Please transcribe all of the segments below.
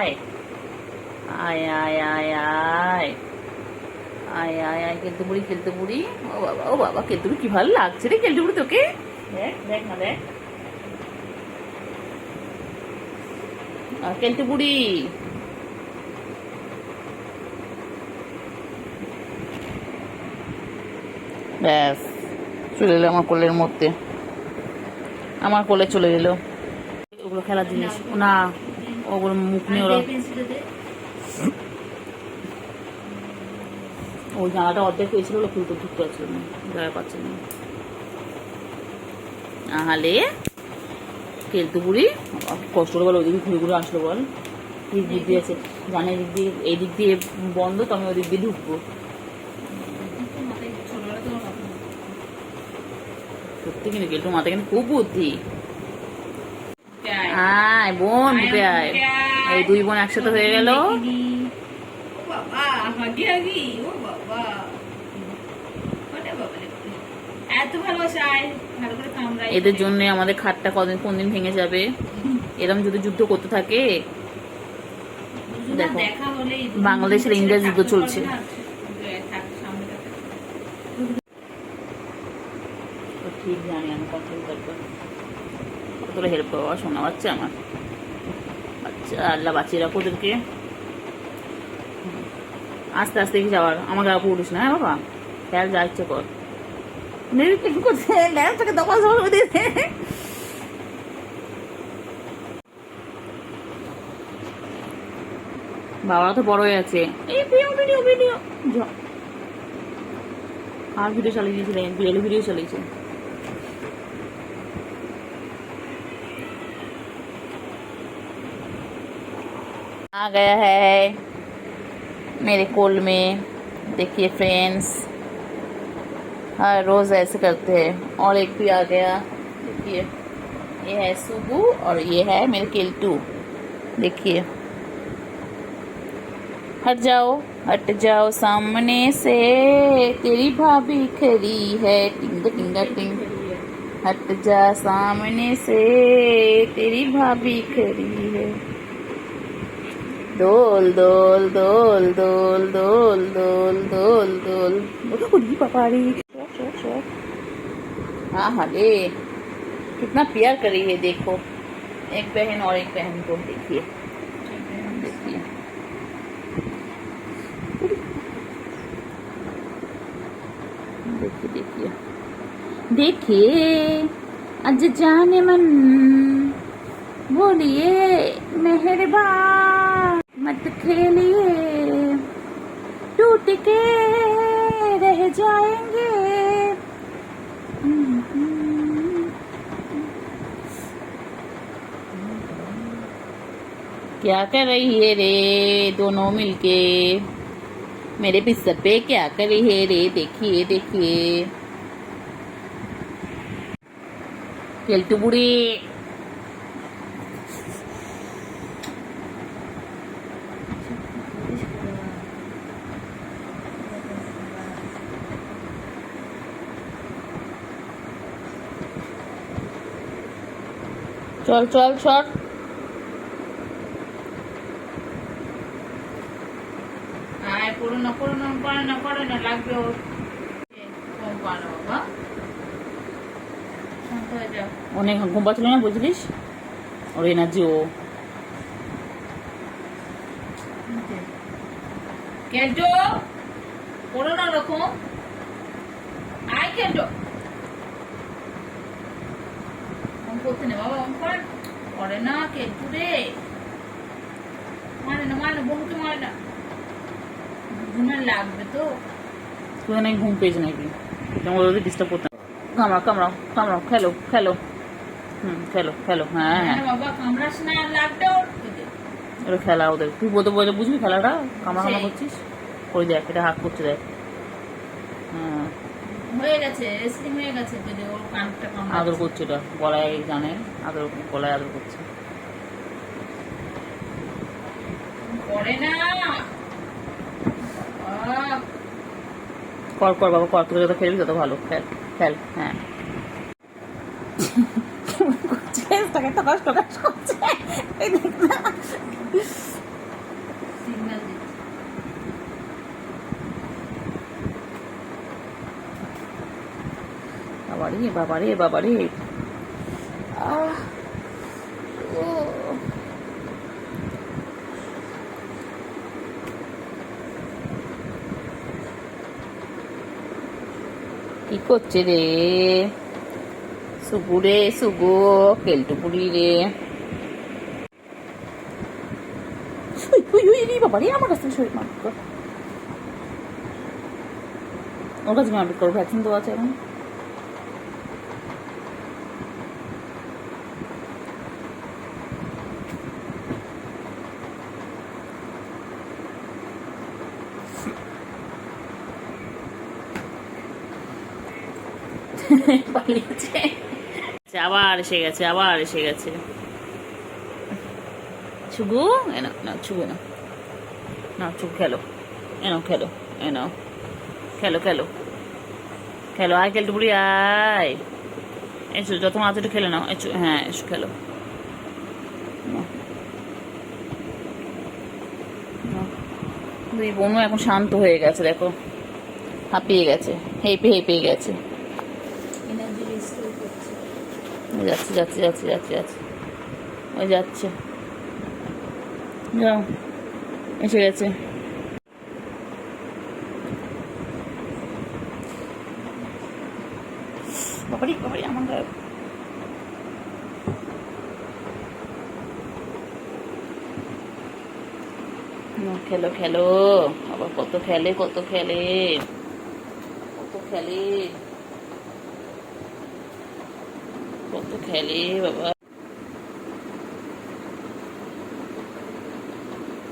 আয় আয় আয় আয় আয় আয় আয় আয় খেলতে বুড়ি খেলতে বুড়ি। ও বাবা খেলতে বুড়ি কি ভালো লাগছে রে খেলতে বুড়ি তোকে। দেখ দেখ না দেখ খেলতে বুড়ি। ব্যাস চলে এলো আমার কোলের মধ্যে, আমার কোলে চলে এলো। ওগুলো খেলার জিনিস না, ওগুলো মুখ নিয়ে ওরা। ওই জানাটা অর্ধেক হয়েছিল, ওগুলো খুলতে ঢুকতে পারছিল না, জায়গা পাচ্ছিল না। আহালে খেলতে বুড়ি কষ্ট করে বল, ওইদিকে ঘুরে ঘুরে আসলো বল। কি বুদ্ধি আছে জানে, এদিক দিয়ে এই দিক দিয়ে বন্ধ, তো আমি ওই দিক দিয়ে ঢুকবো। সত্যি কিন্তু কেলটুর মাথায় কিন্তু খুব বুদ্ধি। আয় বোন ঢুকে আয়, এই দুই বোন একসাথে হয়ে গেল। এদের জন্য আমাদের খাটটা কোন দিন ভেঙে যাবে। এরকম যদি যুদ্ধ করতে থাকে, দেখো বাংলাদেশের ইন্ডিয়া যুদ্ধ চলছে। ঠিক জানি আমি কতটা হেল্প করবো, শোনা বাচ্চা আমার বাচ্চা, আল্লাহ বাঁচিয়ে রাখো ওদেরকে। আস্তে আস্তে কি যাওয়ার, আমার গা পড়িস না। হ্যাঁ বাবা খেয়াল যা ইচ্ছে কর। বাবা তো বড় হয়ে আছে। আর ভিডিও চালিয়ে দিয়েছিলেন, বিড়ালি ভিডিও চালিয়েছে। आ गया है मेरे कोल में, देखिए फ्रेंड्स, हर रोज ऐसे करते हैं। और एक भी आ गया, देखिए ये है सुबू और ये है मेरे केल्टू। देखिए हट जाओ सामने से, तेरी भाभी खड़ी है, टिंग टिंग टिंग। हट जा सामने से, तेरी भाभी खड़ी है। दोल दोल दोल दोल दोल दोल दोल दोल पपाड़ी। हाँ हाँ रे कितना प्यार करी है, देखो एक बहन और एक बहन को। देखिए देखिए देखिए देखिए देखिए आज जाने मन बोलिए मेहरबान मत खेलिए, टूट के रह जाएंगे। क्या कर रही है रे दोनों मिलके, मेरे बिस्तर पे क्या कर रही है रे। देखिए देखिए केल्टू बुढ़ी। चल चल चल আয় করো না করো না করে না করে না লাগবে ওর কম পানো বাবা, শান্ত হয়ে যাও। অনেক ঘুম পাচ্ছিল না বুঝলিস, ওর এনার্জি। ও কেল্টো করো না রকম, আয় কেল্টো করতে নে বাবা, করে না কেল্টু রে, মানে না মানে বহুকে মারে না, ঘুমের লাগবে তো। তুই নাকি ঘুম পেয়েছে নাকি, তোমার ওদের ডিস্টার্ব করতে। কামড়াও কামড়াও কামড়াও, খেলো খেলো, খেলো খেলো। হ্যাঁ হ্যাঁ বাবা কামড়াস না, লাগবে ওরা খেলা ওদের। তুই বলতে বলে বুঝবি খেলাটা, কামড়ানো করছিস। ওই দেখ এটা হাত করছে, দেখ। হ্যাঁ হয়ে গেছে, রেসলিং হয়ে গেছে। যদি ওর কানটা আদর করছে, এটা গলায় জানে, আদর গলায় আদর করছে। করে না কর কর বাবা কর, তোকে যত খেলবি তত ভালো। খেল খেল। হ্যাঁ বাবারে বাবারে। আহ ও কি করছে রে সুগু রে, সুগু কেলটুপুরি রে। বাবা রে, আমার কাছে শরীর মারপিট কর, ওর কাছে মারপিট করো, ভ্যাকসিন তো আছে এখন। পালিয়েছে, আবার এসে গেছে, আবার এসে গেছে। ছুগু এনো না, ছুগু না, না ছুগু খেলো, এনো খেলো, এনো খেলো, খেলো খেলো, আয় কেলটুপুরি আয়, এসো যত মাছ একটু খেলে নাও, এসো, হ্যাঁ এসো খেলো। দুই বোনও এখন শান্ত হয়ে গেছে, দেখো হাঁপিয়ে গেছে, হেঁপে হেঁপে গেছে। যাচ্ছে যাচ্ছে যাচ্ছে যাচ্ছে যাচ্ছে, ওই যাচ্ছে, যাও এসে গেছে। বাবারি বাবারি আমার গায়ে, খেলো খেলো, আবার কত খেলে, কত খেলে, কত খেলে, কত খেলে বাবা।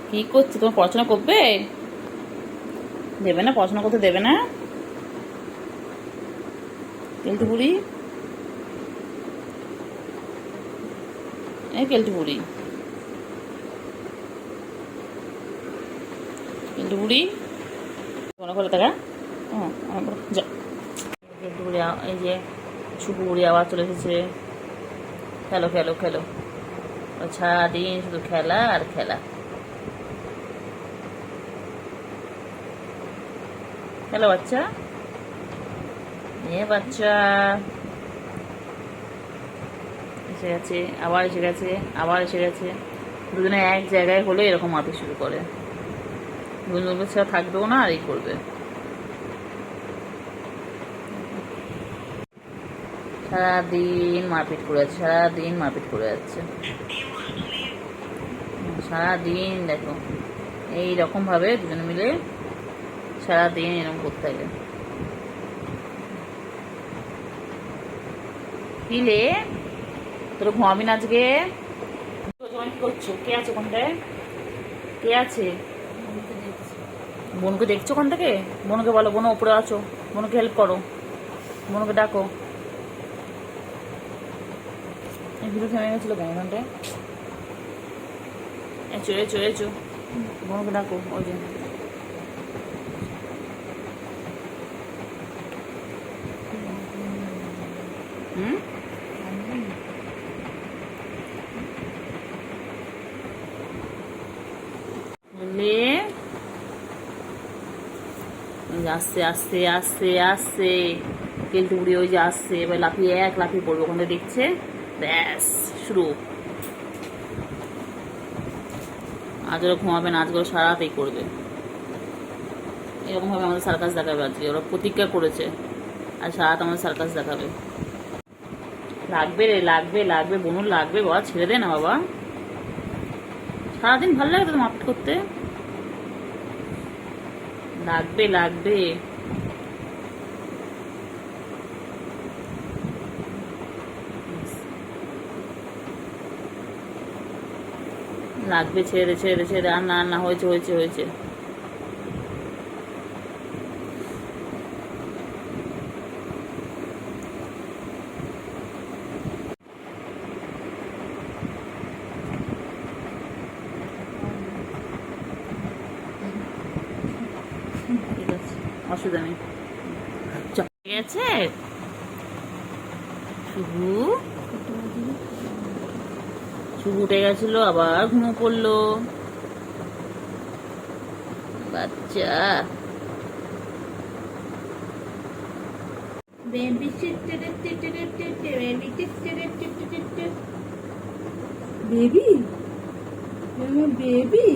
কি করছে, তোমার পড়াশোনা করবে? দেবে না, পড়াশোনা করতে দেবে না কেলটুপুরি, এই কেলটুপুরি, কেলটুপুরি মনে করে টাকা, যা কেলটুপুরি। এই যে সুপুরি আবার চলে এসেছে, খেলো খেলো খেলো, সারাদিন শুধু খেলা আর খেলা, খেলো বাচ্চা, এ বাচ্চা এসে গেছে, আবার এসে গেছে, আবার এসে গেছে। দুজনে এক জায়গায় হলে এরকম মারতে শুরু করে, দুজনের ছাড়া থাকবেও না, আর এই করবে। সারাদিন মারপিট করে যাচ্ছে, সারাদিন মারপিট করে যাচ্ছে, সারাদিন দেখো এইরকম ভাবে দুজনে মিলে সারাদিন এরকম করতে থাকে। কিলে তোর ঘুমাবি না আজকে? তোমার কি করছো? কে আছে ওখানটায়? কে আছে? বোনকে দেখছো ওখান থেকে? বোনকে বলো, বোন ওপরে আছো, বোনকে হেল্প করো, বোনকে ডাকো। এই ভিডিও থেমে গেছিল কেন ওখানটায়? এচো এচো এচো, বোনকে ডাকো, ওই যে আসছে আসছে আসছে আসছে কেলটুপুরি, ওই যে আসছে, এবার লাফিয়ে এক লাফিয়ে পড়বে, ওখানে দেখছে, ব্যাস শুরু। আজ ওরা ঘুমাবে না, আজকে ওরা সারা রাতেই করবে, এরকম ভাবে আমাদের সার্কাস দেখাবে আজকে, ওরা প্রতিজ্ঞা করেছে আর সারা রাত আমাদের সার্কাস দেখাবে। লাগবে রে, লাগবে লাগবে, বনুর লাগবে বাবা, ছেড়ে দে না বাবা, সারাদিন ভালো লাগে তো মারপিট করতে, লাগবে লাগবে। লাগবে, ছেড়ে দে ছেড়ে দে ছেড়ে দে, আর না আর না, হয়েছে হয়েছে হয়েছে। ঠিক আছে, অসুবিধা নেই, চলে গেছে শুভু, শুভু উঠে গেছিল, আবার ঘুমো পড়লো বাচ্চা। বেবি বেবি বেবি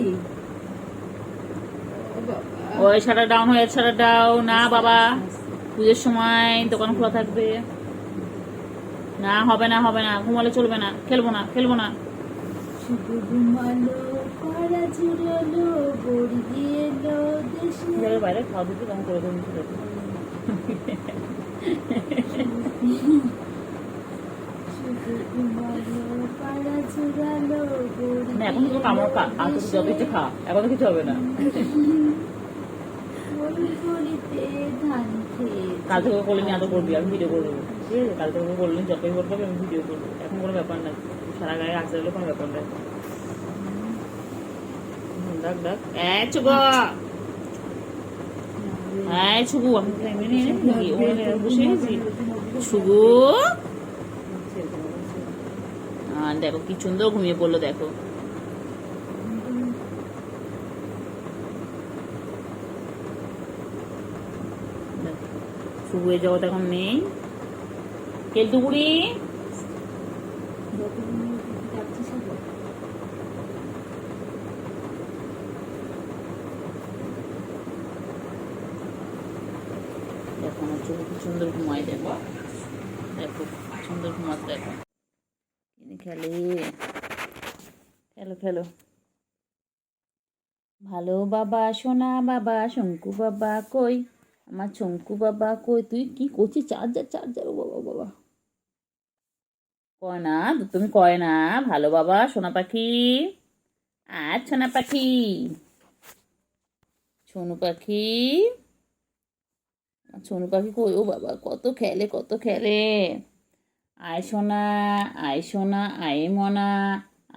ওই শাটার ডাউন হয়ে শাটার ডাউন না বাবা, পুজোর সময় দোকান খোলা থাকবে না, হবে না হবে না, ঘুমালে চলবে না, খেলবো না খেলবো না। শুধু ঘুমালো পাড়া ঝুরালো বড়ি এলো দেশে বাইরে খাওয়া দিতে কেমন করে দেবেন এখন তো কামড় যত ইচ্ছে খা, এখন তো কিছু হবে না। কাল থেকে করলে নি এত করবি, আমি ভিডিও করে দেবো, ঠিক আছে? কাল থেকে করলে যতই করবো আমি ভিডিও করবো, এখন কোনো ব্যাপার না, সারা গায়ে আসতে গেলে কোনো ব্যাপার না। ডাক ডাক ছুগো ছুগু, আমি বসে গেছি ছুগু। দেখো কি সুন্দর ঘুমিয়ে পড়লো, দেখো শুভ এই জগৎ এখন নেই। কেলটুকুড়ি দেখো আমার চোখ কি সুন্দর ঘুমায়, দেখো দেখো সুন্দর ঘুমাতে, দেখো খেলে খেলো খেলো। ভালো বাবা সোনা বাবা শঙ্কু বাবা কই, আমার শঙ্কু বাবা কই, তুই কি করছিস? চার্জার চার্জার, ও বাবা বাবা কয় না, তুমি কয় না ভালো বাবা সোনা পাখি, আর সোনা পাখি সোনু পাখি, সোনু পাখি কই, ও বাবা কত খেলে কত খেলে। আয় সোনা আয় সোনা আয় মনা,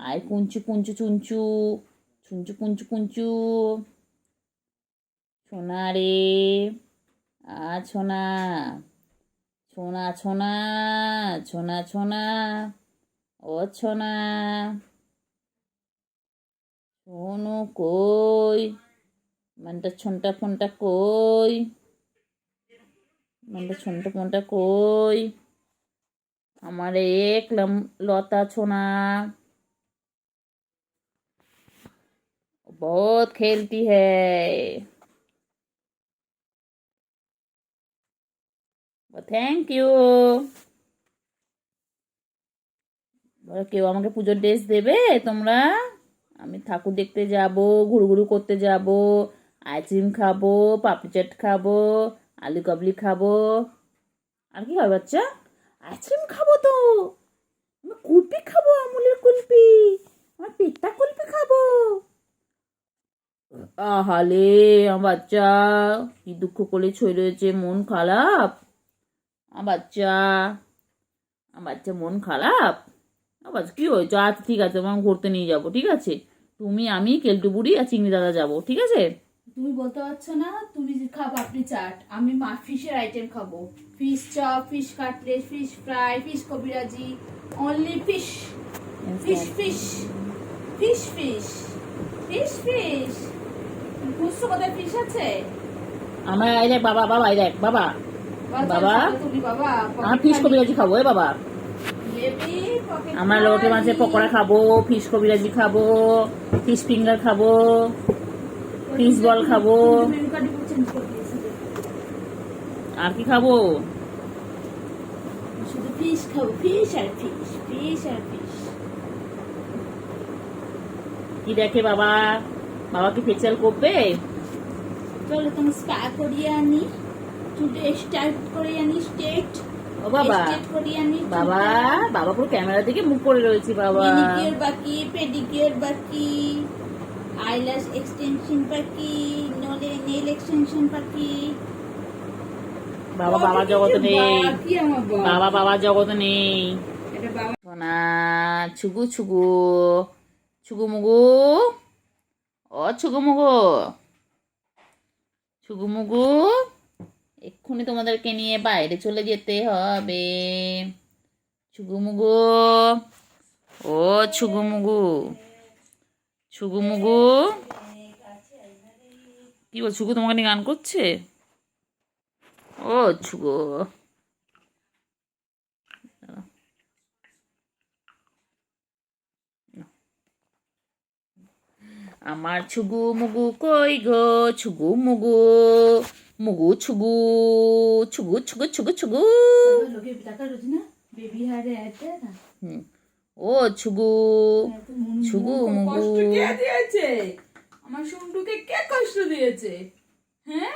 আয় কুঞ্চু কুঞ্চু চুঞ্চু চুঞ্চু কুঞ্চু কুঞ্চু, সোনা রে আ ছোনা ছোনা ছোনা ছোনা ছোনা ও ছোনা সোনু কই, মানটা ছনটা ফোনটা কই, মানটা ছনটা ফোনটা কই, আমার এক লতা ছোনা बहुत खेलती है। Thank you. কেউ আমাকে পুজোর ড্রেস দেবে তোমরা? আমি ঠাকুর দেখতে যাব, ঘুরঘুরু করতে যাব, আইসক্রিম খাবো, পাপড়ি চাট খাবো, আলু কাবলি খাবো, আর কি খাবে বাচ্চা? আইসক্রিম খাবো তো, আমি কুলপি খাবো, আমুলের কুলপি, আমার পেটটা কুলপি খাবো। আহালে আমার বাচ্চা কি দুঃখ করে ছড়ে রয়েছে, মন খারাপ আমার বাচ্চা, আমার বাচ্চা মন খারাপ। আবার কি হয়েছে? আচ্ছা ঠিক আছে, আমার ঘুরতে নিয়ে যাবো, ঠিক আছে? তুমি আমি কেলটু বুড়ি আর চিংড়ি দাদা যাবো, ঠিক আছে? তুমি বলতে পারছো না, তুমি খাও পাপড়ি চাট, আমি ফিশের আইটেম খাবো, fish chop, fish cutlet, fish fry, fish kabiraji, only fish fish fish fish fish fish fish. বুঝছো কোথায় ফিশ আছে? আমার এই দেখ বাবা, বাবা এই দেখ বাবা, বাবা তুমি বাবা আমার ফিশ কবিরাজি খাবো, এ বাবা আমরা লোটে মাছের পকোড়া খাবো, ফিশ কবিরাজি খাবো, ফিশ ফিঙ্গার খাবো, ফিশ বল খাবো, আর কি খাবো? শুধু ফিশ খাবো, ফিশ আর ফিশ, ফিশ আর ফিশ। কি দেখে বাবা? বাবা কি ফেসিয়াল করবে? চলো তুমি স্পা করিয়ে আনি, চুলটা স্টাইল করে আনি, স্ট্রেট। ও বাবা বাবা, বাবা পুরো ক্যামেরা দিকে মুখ করে রয়েছে বাবা। ম্যানিকিউর বাকি, পেডিকিউর বাকি, আইল্যাশ এক্সটেনশন বাকি, নেল এক্সটেনশন বাকি। বাবা বাবা জগতে নেই, বাবা বাবা জগতে নেই। না ছুগু ছুগু ছুগু মুগু, ও ছুগু মুগু ছুগু মুগু, এক্ষুনি তোমাদেরকে নিয়ে বাইরে চলে যেতে হবে। ছুগুমুগু, ও ছুগুমুগু ছুগুমুগু, কি বল ছুগু তোমাকে নিয়ে গান করছে? ও ছুগু আমার ছুগু মুগু কই গো, ছুগু মুগু, মুগু ছুগু, ছুগু ছুগু ছুগু ছুগু। লোকে টাকা রোজ না বেবি হারে আছে না। হুম, ও ছুগু, ছুগু মুগু। কষ্ট কে দিয়েছে? আমার শুন্ডুকে কে কষ্ট দিয়েছে? হ্যাঁ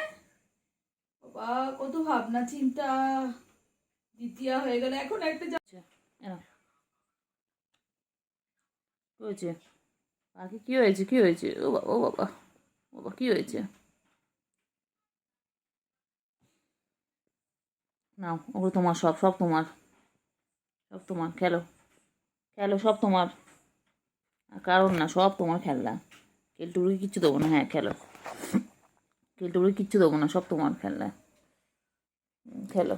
বাবা, কত ভাবনা চিন্তা, দ্বিতীয় হয়ে গেল, এখন একটা এনাও। কি হয়েছে পাখি? কি হয়েছে? কি হয়েছে? ও বাবা, ও বাবা, ও বাবা, কি হয়েছে? নাও, ওগুলো তোমার, সব সব তোমার, সব তোমার। খেলো, খেলো, সব তোমার। আর কারণ না, সব তোমার খেলনা। কেলটুকুকে কিচ্ছু দেবো না। হ্যাঁ খেলো, কেলটুকুকে কিচ্ছু দেবো না, সব তোমার খেলনা। খেলো,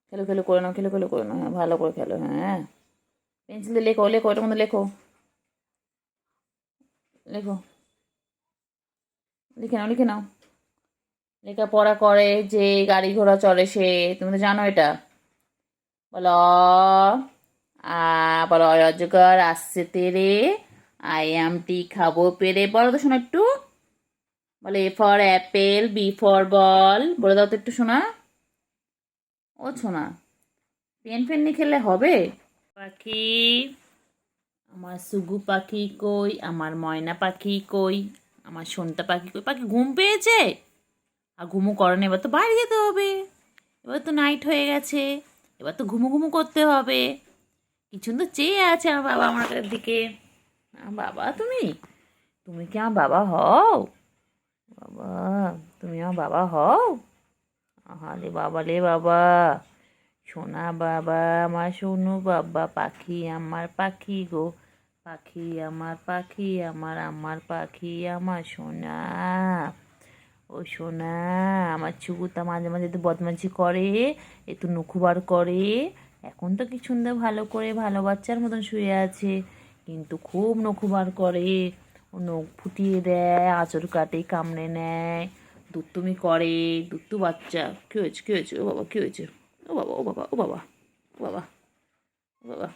খেলো, খেলো করে নাও, খেলো, খেলো করে নাও। হ্যাঁ ভালো করে খেলো। হ্যাঁ পেন্সিল দিয়ে লেখো, লেখো, এটার মধ্যে লেখো, লেখো, লিখে নাও, লিখে নাও। লেখাপড়া করে যে গাড়ি ঘোড়া চড়ে সে, তুমি তো জানো এটা। বলো বলো, অজগর আসছে তেরে, আই এম টি খাবো পেরে। বলো তো শোনা একটু। বলে A for apple, B for ball. বলে দাও তো একটু শোনা। ও শোনা, পেন ফেন নিয়ে খেললে হবে? পাখি, আমার সুগু পাখি কই, আমার ময়না পাখি কই, আমার সোনটা পাখি কই। পাখি ঘুম পেয়েছে? আর ঘুমো করে না, এবার তো বাইরে যেতে হবে। এবার তো নাইট হয়ে গেছে, এবার তো ঘুমো ঘুমো করতে হবে। কিছু তো চেয়ে আছে আমার বাবা আমার দিকে। বাবা তুমি, তুমি কি আমার বাবা হও? বাবা, তুমি আমার বাবা হও? আহারে বাবা রে বাবা, সোনা বাবা, আমার সোনু বাবা, পাখি আমার পাখি গো, পাখি আমার পাখি, আমার পাখি, আমার সোনা। ও সোনা, আমার চুকুতা মাঝে মাঝে তো বদমাইশি করে, একটু নখু বার করে। এখন তো কি সুন্দর ভালো করে ভালো বাচ্চার মতন শুয়ে আছে, কিন্তু খুব নখু বার করে। ও নখ ফুটিয়ে দেয়, আঁচড় কাটে, কামড়ে নেয়, দুত্তুমি করে। দুত্তু বাচ্চা। কী হয়েছে? কী হয়েছে? ও বাবা, কী হয়েছে? ও বাবা, ও বাবা, ও বাবা, ও বাবা, ও বাবা।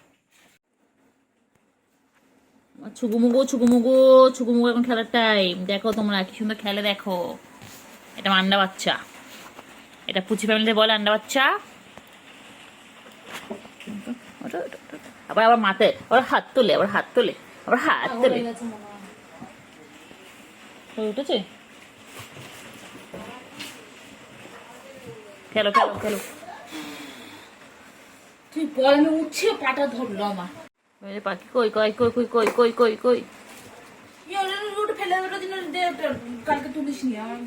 ছুগুমুগু, ছুগুমুগু, ছুগুমুগু এখন খেলার টাইম। দেখো তোমরা কি সুন্দর খেলে, দেখো। এটা আমার আন্ডা বাচ্চা, এটা পুচি ফ্যামিলিতে বলে আন্ডা বাচ্চা। আবার আবার মাথায় আবার হাত তোলে, আবার হাত তোলে, আবার হাত তোলে। উঠেছে? খেলো, খেলো, খেলো। তুই বল, আমি উঠছে পাটা ধরলো আমার। পাখি কই, কই, কই, কই, কই, কই, কই, কই। ফেলে কালকে তুলিস নি আমার।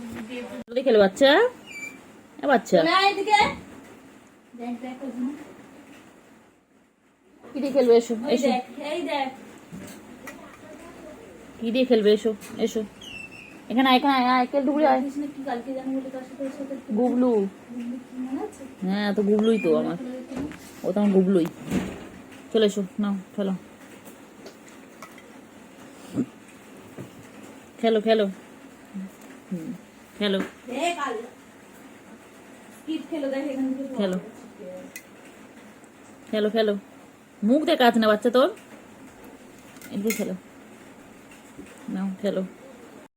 খেলো বাচ্চা, বাচ্চা। এদিকে দেখ, দেখ কি দিয়ে খেলবে? এসো, এসো। এই দেখ, কি দিয়ে খেলবে? এসো, এসো। এখানে এখানে আইকেল ডুবলি আয়। কি কালকে জানো বলে তার সাথে গুবলু। মনে আছে? হ্যাঁ তো গুবলুই তো আমার, ও তো আমার গুবলুই। চলে এসো, নাও খেলো, খেলো, খেলো। খেলো, দেখ আল স্কিপ খেলো, দেখ এখান থেকে খেলো, খেলো, খেলো। মুখ দেখা আছে না বাচ্চা তোর? এদিকে খেলো, নাও খেলো।